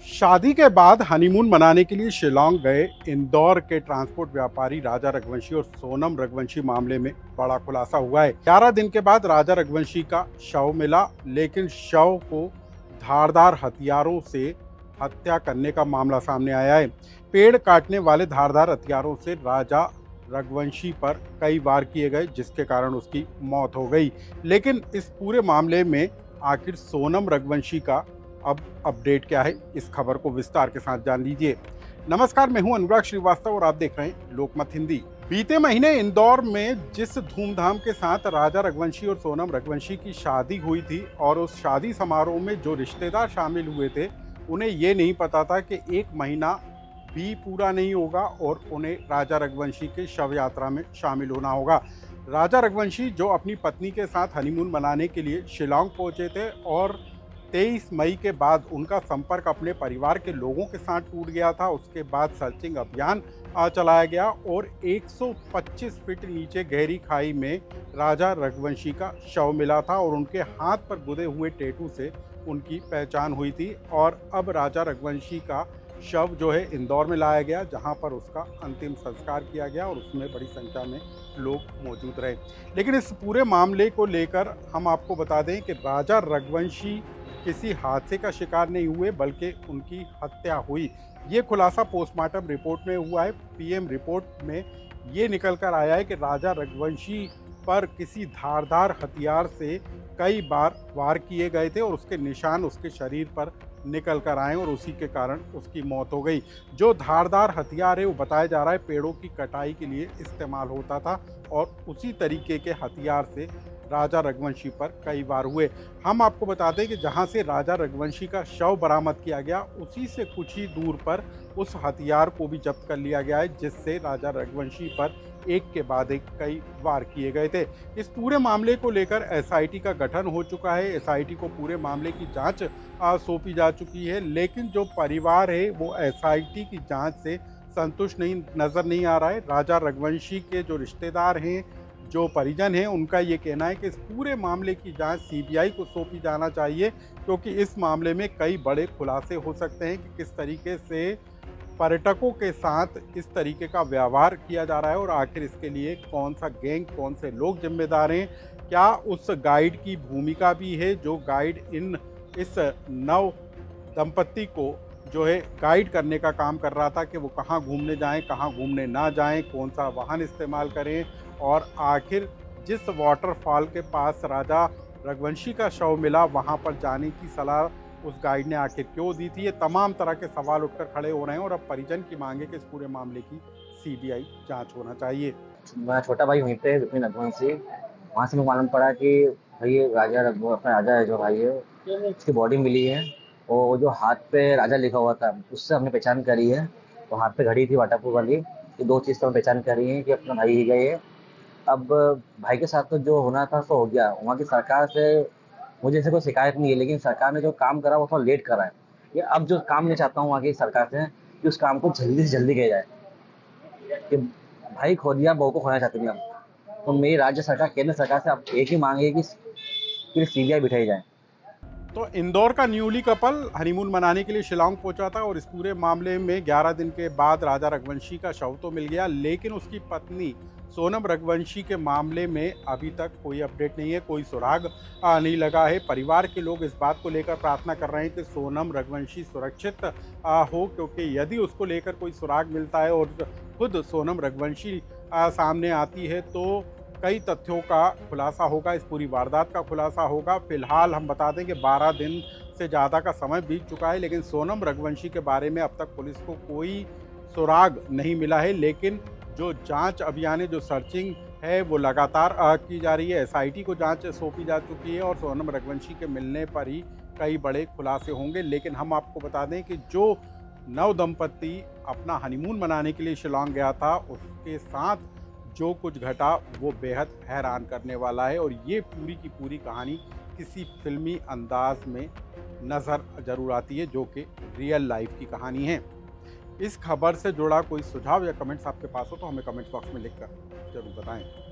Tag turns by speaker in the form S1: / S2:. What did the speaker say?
S1: शादी के बाद हनीमून मनाने के लिए शिलांग गए इंदौर के ट्रांसपोर्ट व्यापारी राजा रघुवंशी और सोनम रघुवंशी मामले में बड़ा खुलासा हुआ है। 11 दिन के बाद राजा रघुवंशी का शव मिला, लेकिन शव को धारदार हथियारों से हत्या करने का मामला सामने आया है। पेड़ काटने वाले धारदार हथियारों से राजा रघुवंशी पर कई वार किए गए, जिसके कारण उसकी मौत हो गई। लेकिन इस पूरे मामले में आखिर सोनम रघुवंशी का अब अपडेट क्या है, इस खबर को विस्तार के साथ जान लीजिए। नमस्कार, मैं हूं अनुराग श्रीवास्तव और आप देख रहे हैं लोकमत हिंदी। बीते महीने इंदौर में जिस धूमधाम के साथ राजा रघुवंशी और सोनम रघुवंशी की शादी हुई थी और उस शादी समारोह में जो रिश्तेदार शामिल हुए थे, उन्हें ये नहीं पता था कि एक महीना भी पूरा नहीं होगा और उन्हें राजा रघुवंशी के शव यात्रा में शामिल होना होगा। राजा रघुवंशी जो अपनी पत्नी के साथ हनीमून मनाने के लिए शिलांग पहुंचे थे और 23 मई के बाद उनका संपर्क अपने परिवार के लोगों के साथ टूट गया था। उसके बाद सर्चिंग अभियान चलाया गया और 125 फीट नीचे गहरी खाई में राजा रघुवंशी का शव मिला था और उनके हाथ पर गुदे हुए टैटू से उनकी पहचान हुई थी। और अब राजा रघुवंशी का शव जो है इंदौर में लाया गया, जहां पर उसका अंतिम संस्कार किया गया और उसमें बड़ी संख्या में लोग मौजूद रहे। लेकिन इस पूरे मामले को लेकर हम आपको बता दें कि राजा रघुवंशी किसी हादसे का शिकार नहीं हुए, बल्कि उनकी हत्या हुई। ये खुलासा पोस्टमार्टम रिपोर्ट में हुआ है। पीएम रिपोर्ट में ये निकल कर आया है कि राजा रघुवंशी पर किसी धारदार हथियार से कई बार वार किए गए थे और उसके निशान उसके शरीर पर निकल कर आए और उसी के कारण उसकी मौत हो गई। जो धारदार हथियार है वो बताया जा रहा है पेड़ों की कटाई के लिए इस्तेमाल होता था और उसी तरीके के हथियार से राजा रघुवंशी पर कई बार हुए। हम आपको बता दें कि जहां से राजा रघुवंशी का शव बरामद किया गया, उसी से कुछ ही दूर पर उस हथियार को भी जब्त कर लिया गया है, जिससे राजा रघुवंशी पर एक के बाद एक कई वार किए गए थे। इस पूरे मामले को लेकर एसआईटी का गठन हो चुका है। एसआईटी को पूरे मामले की जांच सौंपी जा चुकी है, लेकिन जो परिवार है वो एसआईटी की जांच से संतुष्ट नहीं नजर नहीं आ रहा है। राजा रघुवंशी के जो रिश्तेदार हैं, जो परिजन हैं, उनका ये कहना है कि इस पूरे मामले की जांच सीबीआई को सौंपी जाना चाहिए, क्योंकि इस मामले में कई बड़े खुलासे हो सकते हैं कि किस तरीके से पर्यटकों के साथ इस तरीके का व्यवहार किया जा रहा है और आखिर इसके लिए कौन सा गैंग, कौन से लोग जिम्मेदार हैं। क्या उस गाइड की भूमिका भी है जो गाइड इस नव दंपत्ति को जो है गाइड करने का काम कर रहा था कि वो कहाँ घूमने जाएं, कहाँ घूमने ना जाएं, कौन सा वाहन इस्तेमाल करें, और आखिर जिस वाटरफॉल के पास राजा रघुवंशी का शव मिला वहां पर जाने की सलाह उस गाइड ने आखिर क्यों दी थी। ये तमाम तरह के सवाल उठकर खड़े हो रहे हैं और अब परिजन की मांगे कि इस पूरे मामले की सीबीआई जांच होना चाहिए।
S2: मेरा छोटा भाई वहीं पे विपिन रघुवंशी, वहाँ से मुझे मालूम पड़ा कि भाई ये अपना राजा है जो भाई है, उसकी बॉडी मिली है और वो जो हाथ पे राजा लिखा हुआ था उससे हमने पहचान करी है। तो हाथ पे घड़ी थी वाटापुर वाली, ये दो चीज़ तो हम पहचान करी है कि अपना भाई ही गए है। अब भाई के साथ तो जो होना था सो हो गया। वहाँ की सरकार से मुझे ऐसे कोई शिकायत नहीं है, लेकिन सरकार ने जो काम करा वो थोड़ा लेट करा है। ये अब जो काम मैं चाहता हूँ वहाँ की सरकार से कि उस काम को जल्दी से जल्दी किया जाए कि भाई खो दिया, बहू को खोना चाहते थे हम। तो मेरी राज्य सरकार, केंद्र सरकार से अब एक ही मांग है कि सीबीआई बिठाई जाए।
S1: तो इंदौर का न्यूली कपल हनीमून मनाने के लिए शिलांग पहुंचा था और इस पूरे मामले में 11 दिन के बाद राजा रघुवंशी का शव तो मिल गया, लेकिन उसकी पत्नी सोनम रघुवंशी के मामले में अभी तक कोई अपडेट नहीं है, कोई सुराग नहीं लगा है। परिवार के लोग इस बात को लेकर प्रार्थना कर रहे हैं कि सोनम रघुवंशी सुरक्षित हो, क्योंकि यदि उसको लेकर कोई सुराग मिलता है और खुद सोनम रघुवंशी सामने आती है तो कई तथ्यों का खुलासा होगा, इस पूरी वारदात का खुलासा होगा। फिलहाल हम बता दें कि 12 दिन से ज़्यादा का समय बीत चुका है, लेकिन सोनम रघुवंशी के बारे में अब तक पुलिस को कोई सुराग नहीं मिला है। लेकिन जो जांच अभियान है, जो सर्चिंग है, वो लगातार की जा रही है। एसआईटी को जांच सौंपी जा चुकी है और सोनम रघुवंशी के मिलने पर ही कई बड़े खुलासे होंगे। लेकिन हम आपको बता दें कि जो नव दंपत्ति अपना हनीमून मनाने के लिए शिलांग गया था, उसके साथ जो कुछ घटा वो बेहद हैरान करने वाला है और ये पूरी की पूरी कहानी किसी फिल्मी अंदाज में नज़र ज़रूर आती है, जो कि रियल लाइफ की कहानी है। इस खबर से जुड़ा कोई सुझाव या कमेंट्स आपके पास हो तो हमें कमेंट्स बॉक्स में लिखकर ज़रूर बताएं।